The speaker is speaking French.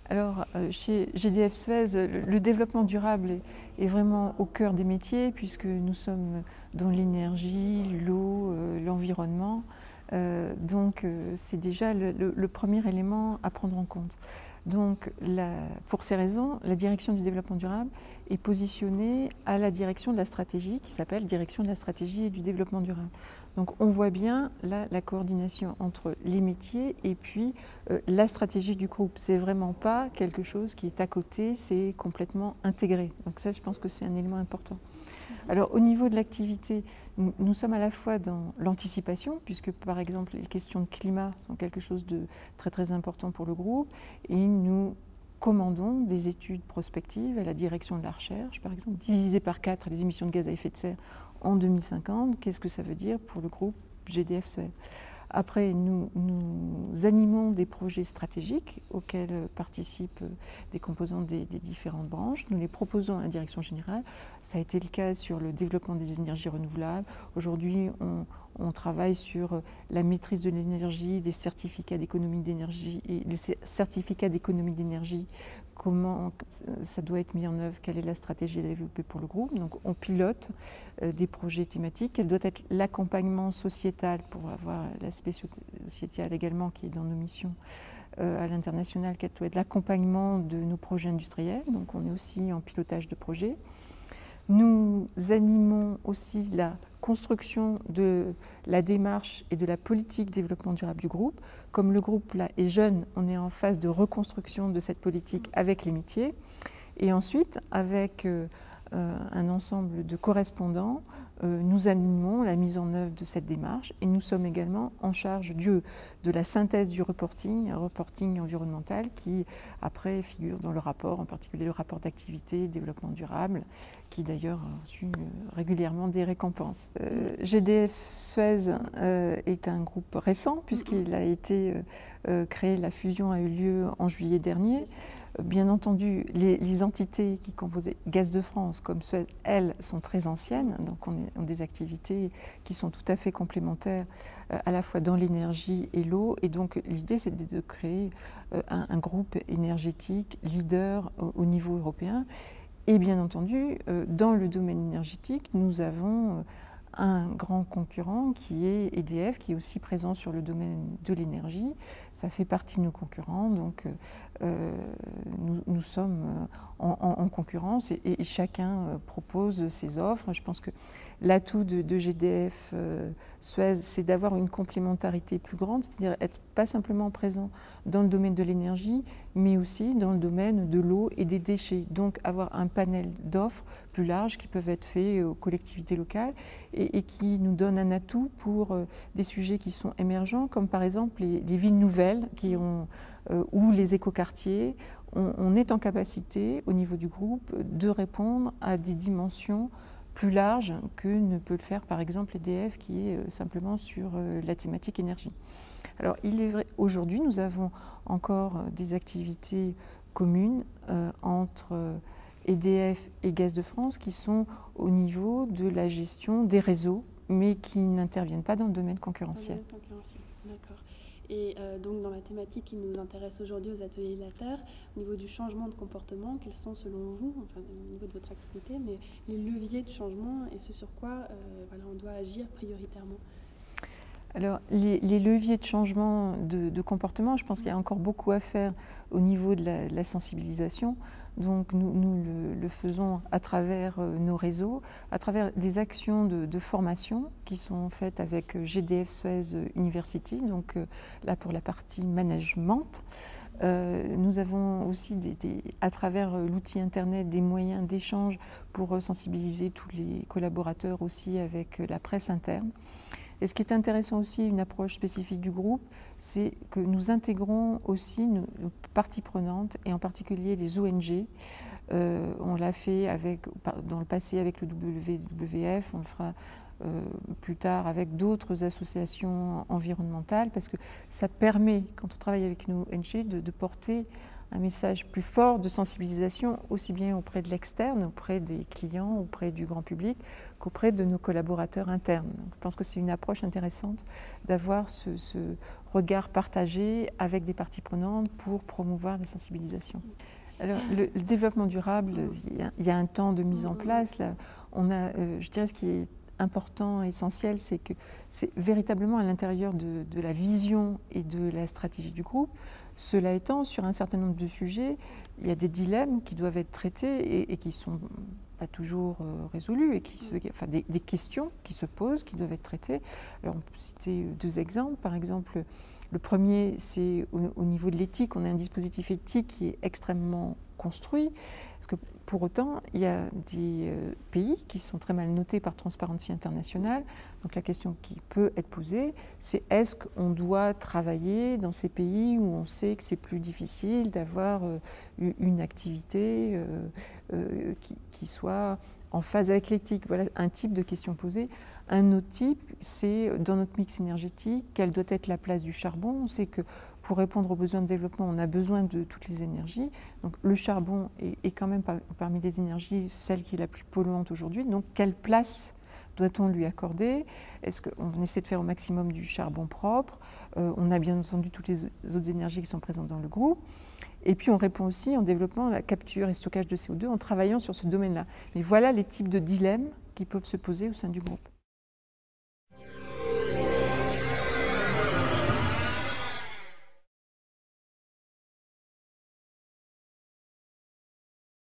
Alors, chez GDF Suez, le développement durable est vraiment au cœur des métiers, puisque nous sommes dans l'énergie, l'eau, l'environnement. Donc, c'est déjà le premier élément à prendre en compte. Donc, pour ces raisons, la direction du développement durable est positionnée à la direction de la stratégie, qui s'appelle Direction de la stratégie et du développement durable. Donc, on voit bien là la coordination entre les métiers et puis la stratégie du groupe. C'est vraiment pas quelque chose qui est à côté, c'est complètement intégré. Donc ça, je pense que c'est un élément important. Alors, au niveau de l'activité, nous sommes à la fois dans l'anticipation, puisque par exemple les questions de climat sont quelque chose de très très important pour le groupe, et nous commandons des études prospectives à la direction de la recherche, par exemple, diviser par 4 les émissions de gaz à effet de serre en 2050. Qu'est-ce que ça veut dire pour le groupe GDF Suez? Après, nous animons des projets stratégiques auxquels participent des composants des différentes branches. Nous les proposons à la direction générale. Ça a été le cas sur le développement des énergies renouvelables. Aujourd'hui, on travaille sur la maîtrise de l'énergie, les certificats d'économie d'énergie et les certificats d'économie d'énergie. Comment ça doit être mis en œuvre, quelle est la stratégie à développer pour le groupe. Donc on pilote des projets thématiques. Quel doit être l'accompagnement sociétal pour avoir l'aspect sociétal également qui est dans nos missions à l'international, quel doit être l'accompagnement de nos projets industriels. Donc on est aussi en pilotage de projets. Nous animons aussi la construction de la démarche et de la politique développement durable du groupe. Comme le groupe là est jeune, on est en phase de reconstruction de cette politique avec les métiers. Et ensuite, avec un ensemble de correspondants, nous animons la mise en œuvre de cette démarche et nous sommes également en charge de la synthèse du reporting, un reporting environnemental qui après figure dans le rapport, en particulier le rapport d'activité, développement durable, qui d'ailleurs a reçu régulièrement des récompenses. GDF Suez est un groupe récent puisqu'il a été créé, la fusion a eu lieu en juillet dernier. Bien entendu, les entités qui composaient Gaz de France, comme Suez, elles, sont très anciennes, donc on a des activités qui sont tout à fait complémentaires, à la fois dans l'énergie et l'eau. Et donc l'idée, c'est de créer un groupe énergétique leader au niveau européen. Et bien entendu, dans le domaine énergétique, nous avons un grand concurrent qui est EDF, qui est aussi présent sur le domaine de l'énergie. Ça fait partie de nos concurrents, donc nous sommes en concurrence et chacun propose ses offres. Je pense que l'atout de GDF Suez, c'est d'avoir une complémentarité plus grande, c'est-à-dire être pas simplement présent dans le domaine de l'énergie, mais aussi dans le domaine de l'eau et des déchets. Donc avoir un panel d'offres plus large qui peuvent être faits aux collectivités locales et qui nous donne un atout pour des sujets qui sont émergents, comme par exemple les villes nouvelles ou les écoquartiers. On est en capacité, au niveau du groupe, de répondre à des dimensions plus larges que ne peut le faire par exemple EDF qui est simplement sur la thématique énergie. Alors il est vrai, aujourd'hui nous avons encore des activités communes entre EDF et Gaz de France qui sont au niveau de la gestion des réseaux mais qui n'interviennent pas dans le domaine concurrentiel. D'accord. Et donc dans la thématique qui nous intéresse aujourd'hui aux ateliers de la Terre, au niveau du changement de comportement, quels sont selon vous, enfin au niveau de votre activité, mais les leviers de changement et ce sur quoi on doit agir prioritairement? Alors, les leviers de changement de comportement, je pense qu'il y a encore beaucoup à faire au niveau de la sensibilisation. Donc, nous le faisons à travers nos réseaux, à travers des actions de formation qui sont faites avec GDF Suez University, donc là pour la partie management. Nous avons aussi, à travers l'outil Internet, des moyens d'échange pour sensibiliser tous les collaborateurs aussi avec la presse interne. Et ce qui est intéressant aussi, une approche spécifique du groupe, c'est que nous intégrons aussi nos parties prenantes, et en particulier les ONG. On l'a fait dans le passé avec le WWF, on le fera plus tard avec d'autres associations environnementales, parce que ça permet, quand on travaille avec nos ONG, de porter un message plus fort de sensibilisation, aussi bien auprès de l'externe, auprès des clients, auprès du grand public, qu'auprès de nos collaborateurs internes. Donc, je pense que c'est une approche intéressante d'avoir ce regard partagé avec des parties prenantes pour promouvoir la sensibilisation. Alors, le développement durable, il y a un temps de mise en place. Là, on a, je dirais, ce qui est important, essentiel, c'est que c'est véritablement à l'intérieur de la vision et de la stratégie du groupe. Cela étant, sur un certain nombre de sujets, il y a des dilemmes qui doivent être traités et qui ne sont pas toujours résolus, et enfin, des questions qui se posent, qui doivent être traitées. Alors, on peut citer 2 exemples. Par exemple, le premier, c'est au niveau de l'éthique. On a un dispositif éthique qui est extrêmement construit, parce que pour autant, il y a des pays qui sont très mal notés par Transparency International. Donc la question qui peut être posée, c'est est-ce qu'on doit travailler dans ces pays où on sait que c'est plus difficile d'avoir une activité qui soit en phase avec l'éthique? Voilà un type de question posée. Un autre type, c'est dans notre mix énergétique, quelle doit être la place du charbon? On sait que pour répondre aux besoins de développement, on a besoin de toutes les énergies. Donc le charbon est quand même parmi les énergies celle qui est la plus polluante aujourd'hui. Donc quelle place doit-on lui accorder? Est-ce qu'on essaie de faire au maximum du charbon propre? On a bien entendu toutes les autres énergies qui sont présentes dans le groupe. Et puis on répond aussi en développant la capture et stockage de CO2 en travaillant sur ce domaine-là. Mais voilà les types de dilemmes qui peuvent se poser au sein du groupe.